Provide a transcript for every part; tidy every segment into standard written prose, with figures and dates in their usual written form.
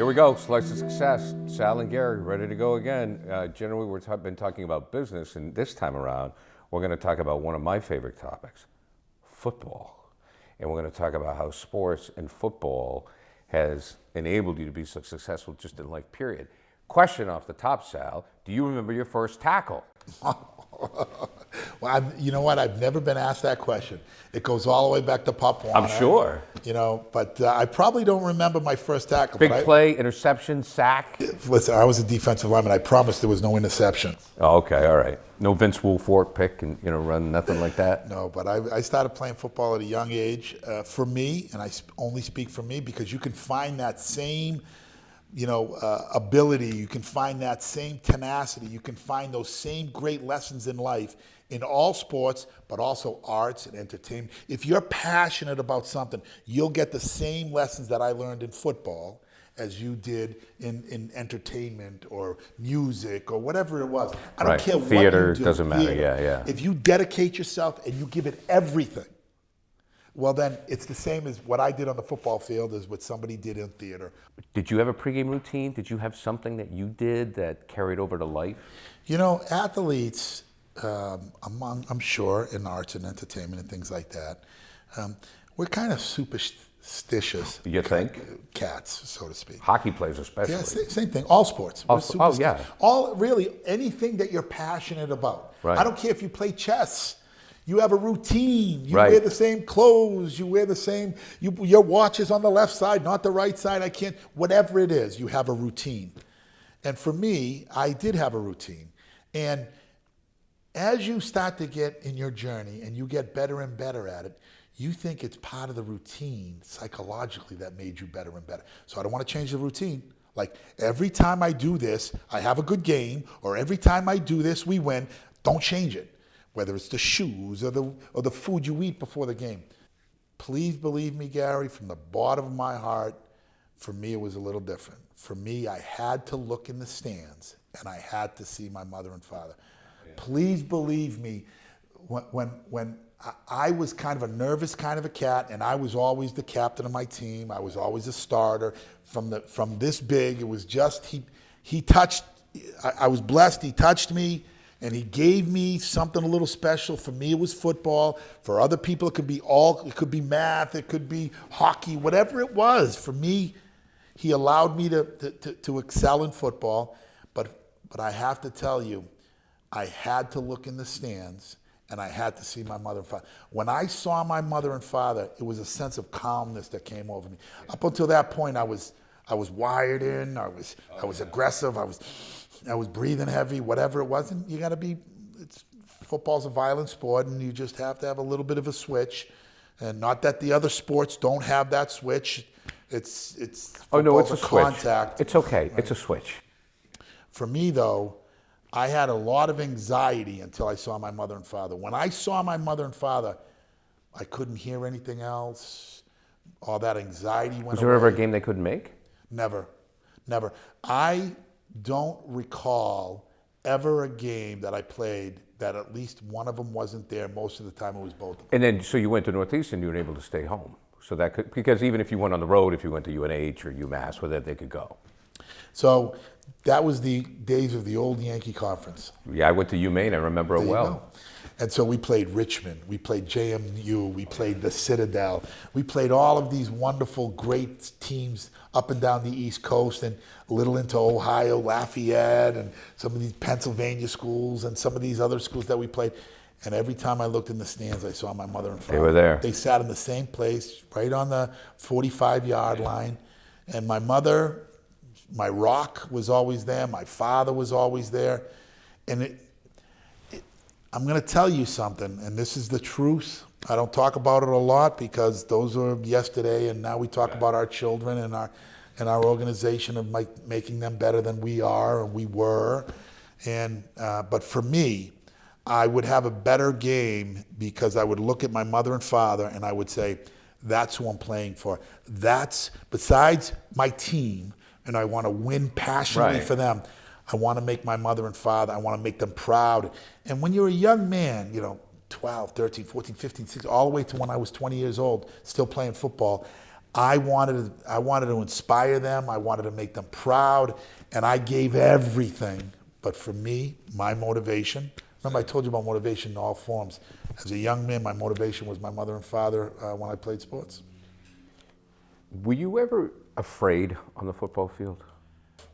Here we go, Slice of Success. Sal and Gary, ready to go again. Generally, we've been talking about business, and this time around, we're going to talk about one of my favorite topics, football. And we're going to talk about how sports and football has enabled you to be so successful just in life, period. Question off the top, Sal, do you remember your first tackle? Well, you know what? I've never been asked that question. It goes all the way back to Pop Warner. I'm sure. You know, but I probably don't remember my first tackle. Big play, interception, sack? Listen, I was a defensive lineman. I promised there was no interception. Oh, okay, all right. No Vince Wilfork pick and, run, nothing like that? No, but I started playing football at a young age. For me, and I only speak for me, because you can find that same ability, you can find that same tenacity, you can find those same great lessons in life in all sports, but also arts and entertainment. If you're passionate about something, you'll get the same lessons that I learned in football as you did in entertainment or music or whatever it was. I don't care Theater, what you do. Doesn't matter, yeah. If you dedicate yourself and you give it everything, well, then it's the same as what I did on the football field as what somebody did in theater. Did you have a pregame routine? Did you have something that you did that carried over to life? Athletes, I'm sure, in arts and entertainment and things like that, we're kind of superstitious. You think? Cats, so to speak. Hockey players especially. Yeah, same thing. All sports. Yeah. Really, anything that you're passionate about. Right. I don't care if you play chess. You have a routine. You Right. wear the same clothes. You wear the same. Your watch is on the left side, not the right side. Whatever it is, you have a routine. And for me, I did have a routine. And as you start to get in your journey and you get better and better at it, you think it's part of the routine psychologically that made you better and better. So I don't want to change the routine. Like every time I do this, I have a good game, or every time I do this, we win. Don't change it. Whether it's the shoes or the food you eat before the game. Please believe me, Gary, from the bottom of my heart, for me it was a little different. For me, I had to look in the stands and I had to see my mother and father. Yeah. Please believe me, when I was kind of a nervous kind of a cat, and I was always the captain of my team, I was always a starter. From this big, it was just he touched, I was blessed, he touched me. And he gave me something a little special. For me, it was football. For other people, it could be math, it could be hockey, whatever it was. For me, he allowed me to excel in football. But I have to tell you, I had to look in the stands and I had to see my mother and father. When I saw my mother and father, it was a sense of calmness that came over me. Up until that point, I was wired in, I was aggressive, I was breathing heavy, whatever it was. And you got to be, football's a violent sport, and you just have to have a little bit of a switch. And not that the other sports don't have that switch. It's it's a contact. Switch. It's okay. Right? It's a switch. For me, though, I had a lot of anxiety until I saw my mother and father. When I saw my mother and father, I couldn't hear anything else. All that anxiety went away. Was there ever a game they couldn't make? Never. I don't recall ever a game that I played that at least one of them wasn't there. Most of the time it was both of them. And then, so you went to Northeastern, you were able to stay home. So that could, because even if you went on the road, if you went to UNH or UMass, where they could go. So that was the days of the old Yankee Conference. Yeah, I went to UMaine, I remember it well. And so we played Richmond, we played JMU, we played the Citadel. We played all of these wonderful, great teams up and down the East Coast and a little into Ohio, Lafayette, and some of these Pennsylvania schools and some of these other schools that we played. And every time I looked in the stands, I saw my mother and father. They were there. They sat in the same place, right on the 45-yard line. And my mother, my rock was always there. My father was always there. And I'm going to tell you something, and this is the truth. I don't talk about it a lot because those were yesterday, and now we talk about our children and our organization of making them better than we are or we were. And but for me, I would have a better game because I would look at my mother and father and I would say, that's who I'm playing for. That's, besides my team, and I want to win passionately for them, I want to make my mother and father, I want to make them proud. And when you're a young man, 12, 13, 14, 15, 16, all the way to when I was 20 years old, still playing football, I wanted to inspire them. I wanted to make them proud, and I gave everything. But for me, my motivation, remember I told you about motivation in all forms. As a young man, my motivation was my mother and father when I played sports. Were you ever afraid on the football field?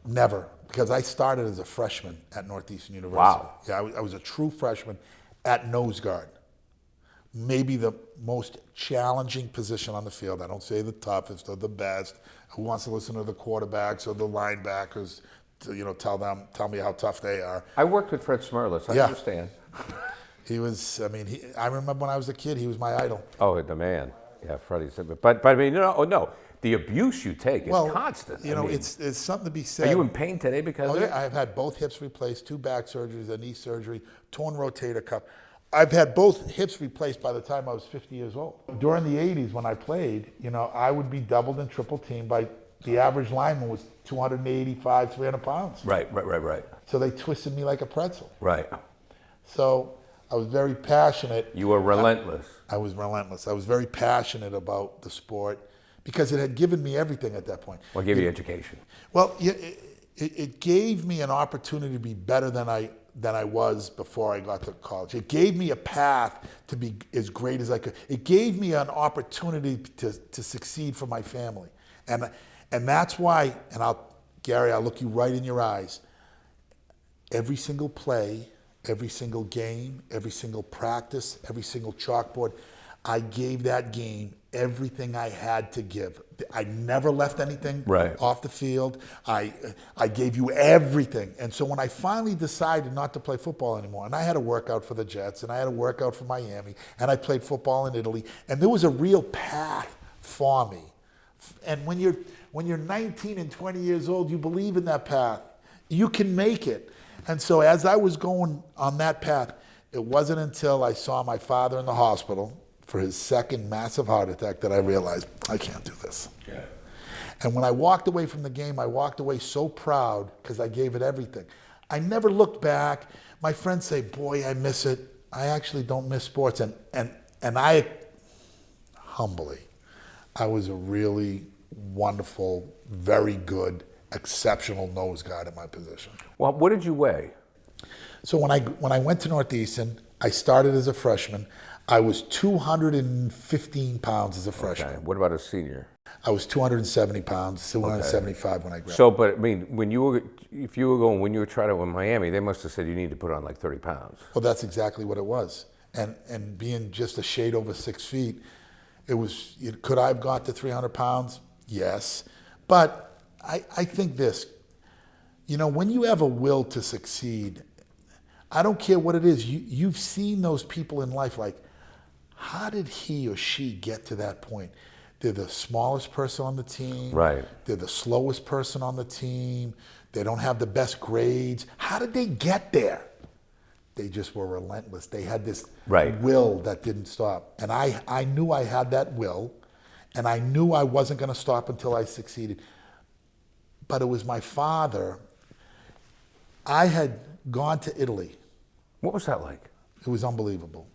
Never, because I started as a freshman at Northeastern University. Wow. Yeah, I was a true freshman at nose guard. Maybe the most challenging position on the field. I don't say the toughest or the best. Who wants to listen to the quarterbacks or the linebackers to, tell me how tough they are? I worked with Fred Smerlis. I understand. He was, I remember when I was a kid, he was my idol. Oh, the man. Yeah, Freddie said, but I mean, no, the abuse you take is constant. It's something to be said. Are you in pain today because of it? Yeah, I've had both hips replaced, 2 back surgeries, a knee surgery, torn rotator cuff. I've had both hips replaced by the time I was 50 years old. During the 80s when I played, I would be doubled and triple teamed by the average lineman was 285, 300 pounds. Right. So they twisted me like a pretzel. Right. So I was very passionate. You were relentless. I was relentless. I was very passionate about the sport because it had given me everything at that point. Well, it gave you education. Well, it gave me an opportunity to be better than I was before I got to college. It gave me a path to be as great as I could. It gave me an opportunity to succeed for my family. And that's why, Gary, I'll look you right in your eyes. Every single play, every single game, every single practice, every single chalkboard, I gave that game everything I had to give. I never left anything off the field. I gave you everything. And so when I finally decided not to play football anymore, and I had a workout for the Jets, and I had a workout for Miami, and I played football in Italy, and there was a real path for me. And when you're 19 and 20 years old, you believe in that path. You can make it. And so as I was going on that path, it wasn't until I saw my father in the hospital for his second massive heart attack that I realized, I can't do this. Yeah. And when I walked away from the game, I walked away so proud because I gave it everything. I never looked back. My friends say, boy, I miss it. I actually don't miss sports. And I, humbly, I was a really wonderful, very good, exceptional nose guard at my position. Well, what did you weigh? So when I went to Northeastern, I started as a freshman. I was 215 pounds as a freshman. Okay. What about a senior? I was 270 pounds, 275 when I graduated. So, but I mean, when you were trying to in Miami, they must have said you need to put on like 30 pounds. Well, that's exactly what it was. And being just a shade over 6 feet, could I have got to 300 pounds? Yes. But I think this, when you have a will to succeed, I don't care what it is, you've seen those people in life, like, how did he or she get to that point? They're the smallest person on the team. Right. They're the slowest person on the team. They don't have the best grades. How did they get there? They just were relentless. They had this will that didn't stop. And I knew I had that will, and I knew I wasn't going to stop until I succeeded. But it was my father. I had gone to Italy. What was that like? It was unbelievable.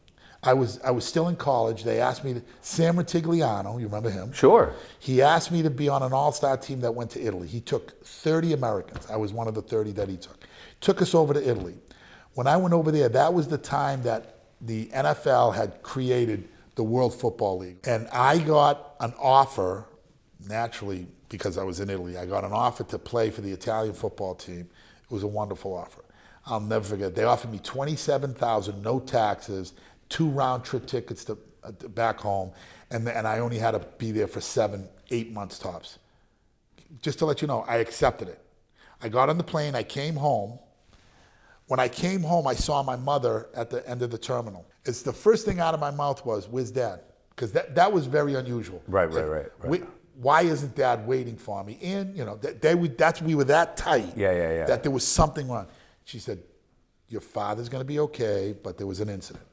I was still in college. They asked me Sam Ratigliano, you remember him? Sure. He asked me to be on an all-star team that went to Italy. He took 30 Americans. I was one of the 30 that he took. Took us over to Italy. When I went over there, that was the time that the NFL had created the World Football League. And I got an offer, naturally, because I was in Italy, I got an offer to play for the Italian football team. It was a wonderful offer. I'll never forget. They offered me $27,000, no taxes, 2 round-trip tickets to back home, and I only had to be there for 7-8 months tops. Just to let you know, I accepted it. I got on the plane. I came home. When I came home, I saw my mother at the end of the terminal. It's the first thing out of my mouth was, "Where's Dad?" Because that was very unusual. Right. Why isn't Dad waiting for me? And we were that tight. Yeah. That there was something wrong. She said, "Your father's going to be okay, but there was an incident."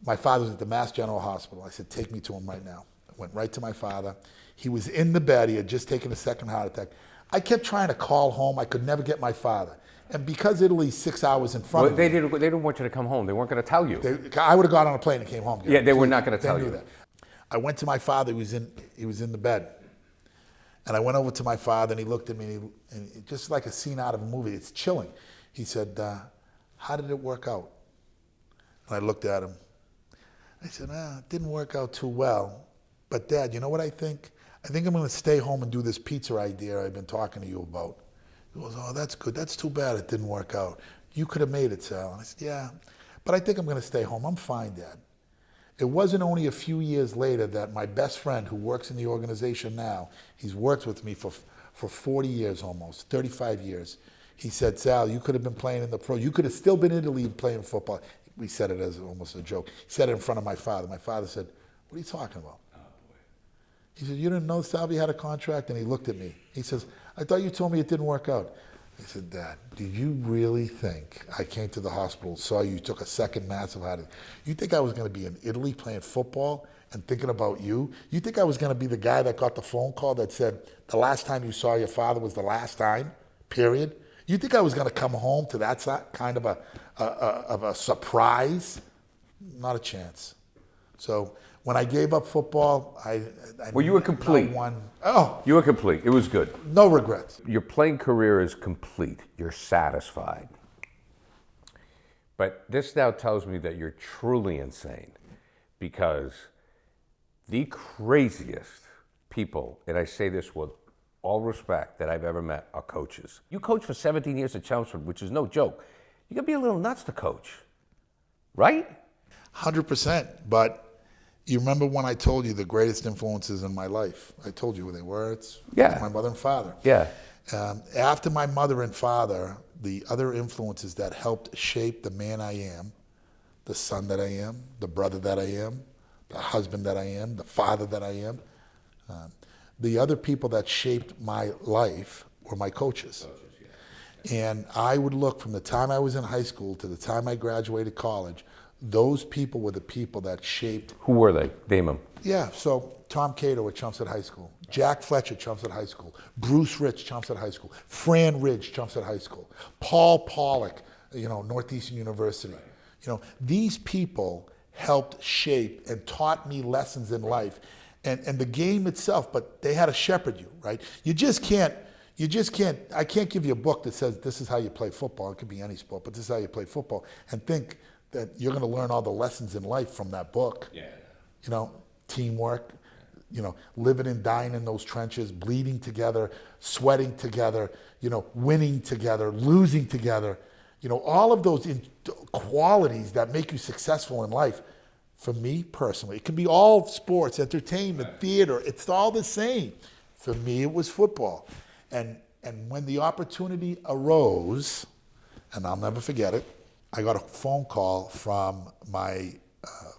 My father was at the Mass General Hospital. I said, "Take me to him right now." I went right to my father. He was in the bed. He had just taken a second heart attack. I kept trying to call home. I could never get my father. And because Italy's 6 hours in front of me. They didn't want you to come home. They weren't going to tell you. I would have got on a plane and came home. Yeah, they were not going to tell you. That. I went to my father. He was in the bed. And I went over to my father, and he looked at me, and just like a scene out of a movie. It's chilling. He said, how did it work out? And I looked at him. I said, it didn't work out too well. But Dad, you know what I think? I think I'm going to stay home and do this pizza idea I've been talking to you about. He goes, oh, that's good. That's too bad it didn't work out. You could have made it, Sal. And I said, yeah, but I think I'm going to stay home. I'm fine, Dad. It wasn't only a few years later that my best friend who works in the organization now, he's worked with me for 40 years almost, 35 years. He said, Sal, you could have been playing in the pro. You could have still been in the league playing football. We said it as almost a joke. He said it in front of my father. My father said, what are you talking about? Oh, boy. He said, you didn't know Salvi had a contract? And he looked at me. He says, I thought you told me it didn't work out. I said, Dad, do you really think I came to the hospital, saw you, took a second massive heart attack? You think I was going to be in Italy playing football and thinking about you? You think I was going to be the guy that got the phone call that said, the last time you saw your father was the last time, period? You think I was going to come home to that kind of a surprise? Not a chance. So when I gave up football, Well, you were complete. You were complete. It was good. No regrets. Your playing career is complete. You're satisfied. But this now tells me that you're truly insane, because the craziest people, and I say this with all respect, that I've ever met are coaches. You coached for 17 years at Chelmsford, which is no joke. You gotta be a little nuts to coach, right? 100%. But you remember when I told you the greatest influences in my life? I told you who they were. It's my mother and father. Yeah. After my mother and father, the other influences that helped shape the man I am, the son that I am, the brother that I am, the husband that I am, the father that I am, the other people that shaped my life were my coaches. And I would look from the time I was in high school to the time I graduated college, those people were the people that shaped. Who were they? Name them. Yeah, so Tom Cato at Chelmsford High School, Jack Fletcher, Chelmsford High School, Bruce Rich, Chelmsford High School, Fran Ridge, Chelmsford High School, Paul Pollock, Northeastern University. These people helped shape and taught me lessons in life and the game itself, but they had to shepherd you, right? You just can't, I can't give you a book that says this is how you play football. It could be any sport, but this is how you play football, and think that you're going to learn all the lessons in life from that book. Yeah. Teamwork, living and dying in those trenches, bleeding together, sweating together, winning together, losing together, all of those qualities that make you successful in life. For me personally, it can be all sports, entertainment, theater, it's all the same. For me, it was football. And when the opportunity arose, and I'll never forget it, I got a phone call from my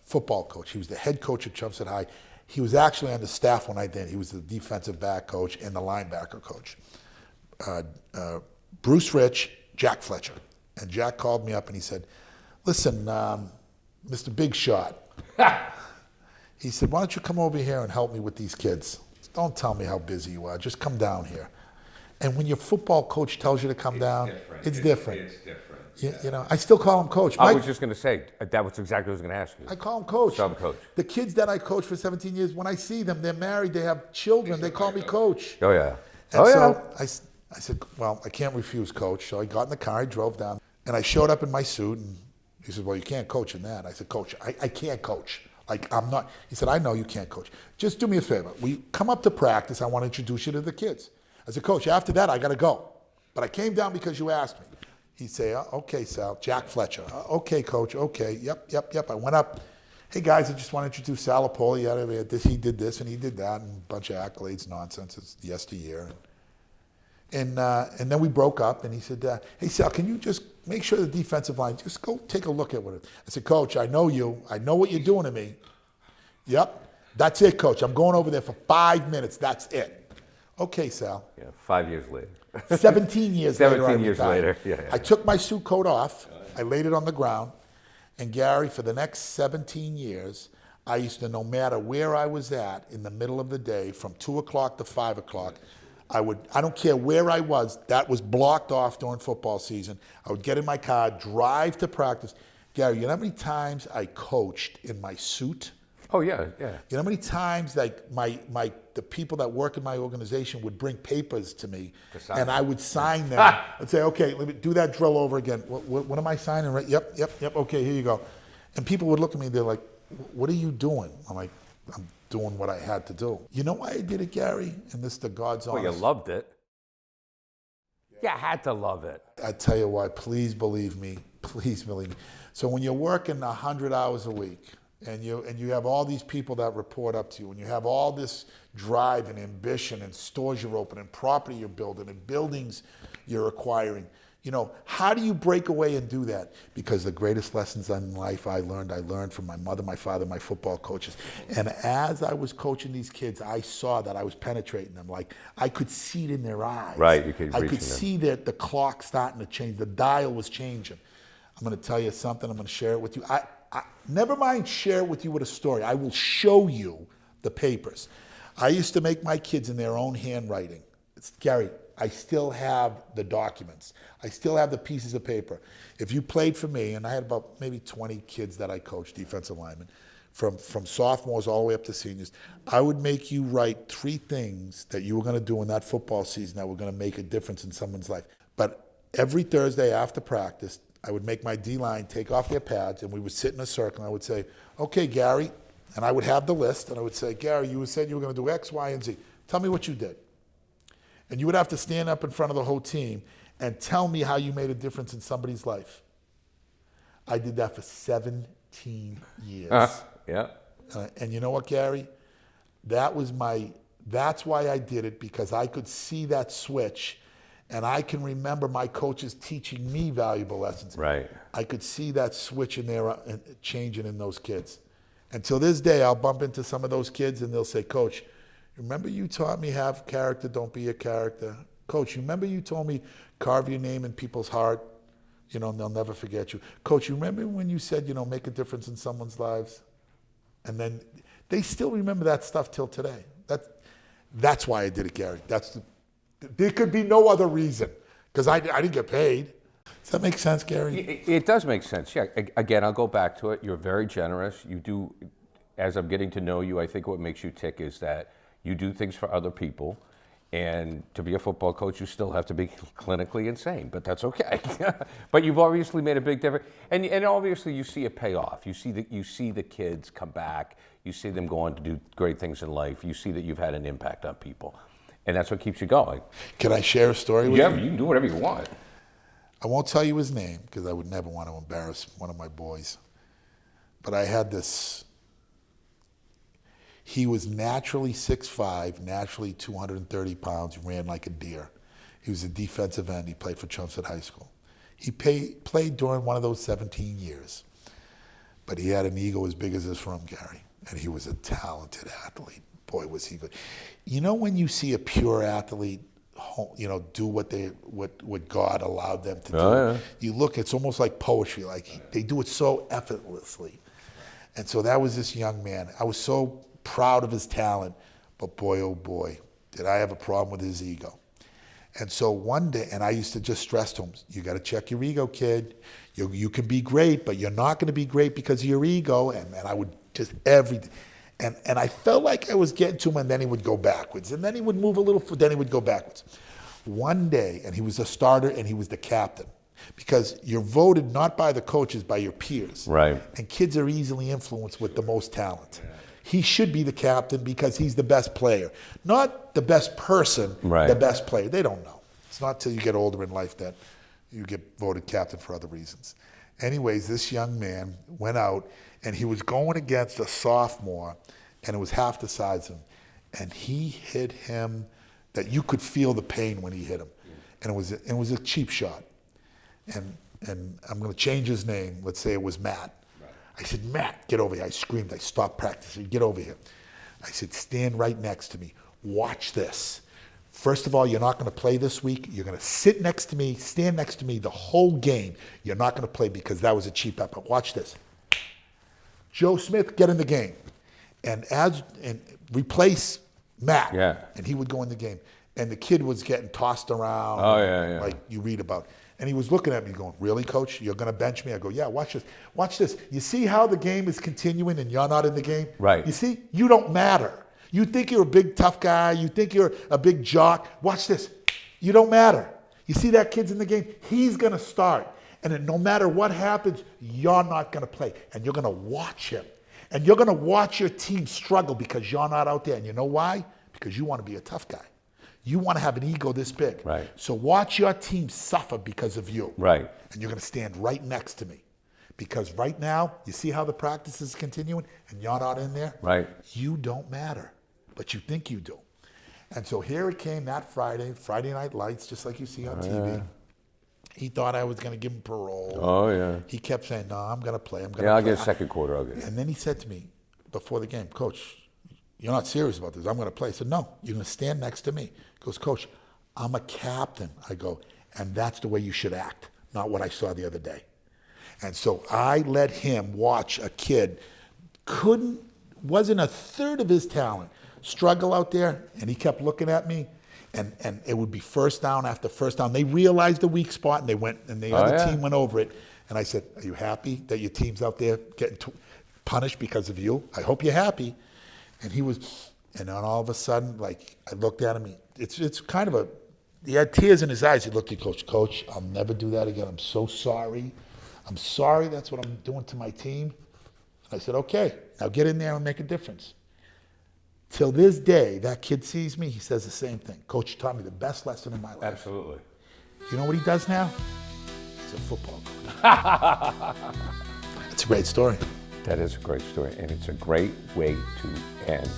football coach. He was the head coach at Chelmsford High. He was actually on the staff when I did. He was the defensive back coach and the linebacker coach. Bruce Rich, Jack Fletcher. And Jack called me up and he said, listen, Mr. Big Shot. He said, why don't you come over here and help me with these kids? Don't tell me how busy you are. Just come down here. And when your football coach tells you to come down, it's different. It's different. I still call him coach. I was just going to say, that was exactly what I was going to ask you. I call him coach. Call him coach. The kids that I coached for 17 years, when I see them, they're married, they have children, they call me coach. Oh, yeah. And so I said, well, I can't refuse, coach. So I got in the car, I drove down, and I showed up in my suit, and he said, well, you can't coach in that. I said, coach, I can't coach. I'm not. He said, I know you can't coach. Just do me a favor. We come up to practice. I want to introduce you to the kids. I said, coach, after that, I got to go. But I came down because you asked me. He'd say, okay, Sal, Jack Fletcher. Okay, coach, okay, yep. I went up. Hey, guys, I just want to introduce Sal Lupoli. He did this and he did that, and a bunch of accolades, nonsense. It's yesteryear. And then we broke up, and he said, hey, Sal, can you just make sure the defensive line, just go take a look at what it is. I said, coach, I know you. I know what you're doing to me. Yep, that's it, coach. I'm going over there for 5 minutes. That's it. Okay, Sal. Yeah, 5 years later. 17 years later. 17 years later, yeah. I took my suit coat off. I laid it on the ground. And Gary, for the next 17 years, I used to, no matter where I was at in the middle of the day, from 2 o'clock to 5 o'clock, I don't care where I was, that was blocked off during football season. I would get in my car, drive to practice. Gary, you know how many times I coached in my suit? Oh, yeah, yeah. You know how many times like the people that work in my organization would bring papers to me, and I would sign them. I'd say, okay, let me do that drill over again. What am I signing? Right? Yep. Okay, here you go. And people would look at me. They're like, "What are you doing?" I'm like, "I'm doing what I had to do." You know why I did it, Gary? And this is the God's honest. Well, you loved it. You had to love it. I tell you what, please believe me. Please believe me. So when you're working 100 hours a week, and you have all these people that report up to you, and you have all this drive and ambition, and stores you're opening, and property you're building, and buildings you're acquiring, how do you break away and do that? Because the greatest lessons in life I learned from my mother, my father, my football coaches. And as I was coaching these kids, I saw that I was penetrating them. Like, I could see it in their eyes. Right, you could I reach could them. see that the clock starting to change, the dial was changing. I'm going to tell you something. I'm going to share it with you. I never mind share it with you with a story. I will show you the papers. I used to make my kids in their own handwriting. Gary, I still have the documents. I still have the pieces of paper. If you played for me, and I had about maybe 20 kids that I coached, defensive linemen, from sophomores all the way up to seniors, I would make you write 3 things that you were going to do in that football season that were going to make a difference in someone's life. But every Thursday after practice, I would make my D-line take off their pads, and we would sit in a circle, and I would say, okay, Gary, and I would have the list, and I would say, Gary, you said you were going to do X, Y, and Z. Tell me what you did. And you would have to stand up in front of the whole team and tell me how you made a difference in somebody's life. I did that for 17 years. Yeah. And you know what, Gary? That's why I did it, because I could see that switch. And I can remember my coaches teaching me valuable lessons. Right. I could see that switch in there changing in those kids. And till this day, I'll bump into some of those kids and they'll say, Coach, remember you taught me have character, don't be a character. Coach, remember you told me carve your name in people's heart, and they'll never forget you. Coach, you remember when you said, make a difference in someone's lives? And then they still remember that stuff till today. That's why I did it, Gary. There could be no other reason, because I didn't get paid. Does that make sense, Gary? It does make sense, yeah. Again, I'll go back to it. You're very generous. You do, as I'm getting to know you, I think what makes you tick is that you do things for other people. And to be a football coach, you still have to be clinically insane, but that's okay. But you've obviously made a big difference. And obviously you see a payoff. You see the kids come back. You see them go on to do great things in life. You see that you've had an impact on people. And that's what keeps you going. Can I share a story with you? Yeah, you can do whatever you want. I won't tell you his name, because I would never want to embarrass one of my boys. But I had this. He was naturally 6'5", naturally 230 pounds, ran like a deer. He was a defensive end. He played for Chelmsford High School. He played during one of those 17 years. But he had an ego as big as this room, Gary. And he was a talented athlete. Boy, was he good. When you see a pure athlete, do what God allowed them to do. Yeah. You look, it's almost like poetry. Like they do it so effortlessly. And so that was this young man. I was so proud of his talent, but boy, oh boy, did I have a problem with his ego. And so one day, and I used to just stress to him, you got to check your ego, kid. You can be great, but you're not going to be great because of your ego. And I would just and I felt like I was getting to him, and then he would go backwards. And then he would move a little, then he would go backwards. One day, and he was a starter, and he was the captain. Because you're voted not by the coaches, by your peers. Right. And kids are easily influenced with the most talent. He should be the captain because he's the best player. Not the best person, right. The best player. They don't know. It's not till you get older in life that you get voted captain for other reasons. Anyways, this young man went out, and he was going against a sophomore, and it was half the size of him. And he hit him that you could feel the pain when he hit him. And it was a cheap shot. And I'm going to change his name. Let's say it was Matt. Right. I said, Matt, get over here. I screamed. I stopped practicing. Get over here. I said, stand right next to me. Watch this. First of all, you're not going to play this week. You're going to sit next to me, stand next to me the whole game. You're not going to play because that was a cheap effort. Watch this. Joe Smith, get in the game. And replace Matt. Yeah. And he would go in the game. And the kid was getting tossed around. Oh, yeah. Like you read about. And he was looking at me going, really, coach? You're going to bench me? I go, yeah, watch this. Watch this. You see how the game is continuing and you're not in the game? Right. You see? You don't matter. You think you're a big tough guy. You think you're a big jock. Watch this. You don't matter. You see that kid's in the game? He's going to start. And then no matter what happens, you're not going to play. And you're going to watch him. And you're going to watch your team struggle because you're not out there. And you know why? Because you want to be a tough guy. You want to have an ego this big. Right. So watch your team suffer because of you. Right. And you're going to stand right next to me. Because right now, you see how the practice is continuing and you're not in there? Right. You don't matter, but you think you do. And so here it came that Friday Night Lights, just like you see on TV. Yeah. He thought I was going to give him parole. Oh, yeah. He kept saying, no, I'm going to play. I'll get second quarter. I'll get it. And then he said to me before the game, Coach, you're not serious about this. I'm going to play. I said, no, you're going to stand next to me. He goes, Coach, I'm a captain. I go, and that's the way you should act, not what I saw the other day. And so I let him watch a kid, wasn't a third of his talent, struggle out there, and he kept looking at me, and it would be first down after first down. They realized the weak spot, and they went, and the other team went over it. And I said, are you happy that your team's out there getting punished because of you? I hope you're happy. And he was, and then all of a sudden, like, I looked at him. It's kind of he had tears in his eyes. He looked at Coach, I'll never do that again. I'm so sorry. I'm sorry that's what I'm doing to my team. And I said, okay, now get in there and make a difference. Till this day, that kid sees me, he says the same thing. Coach taught me the best lesson in my life. Absolutely. You know what he does now? He's a football coach. It's a great story. That is a great story, and it's a great way to end.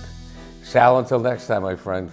Sal, until next time, my friend.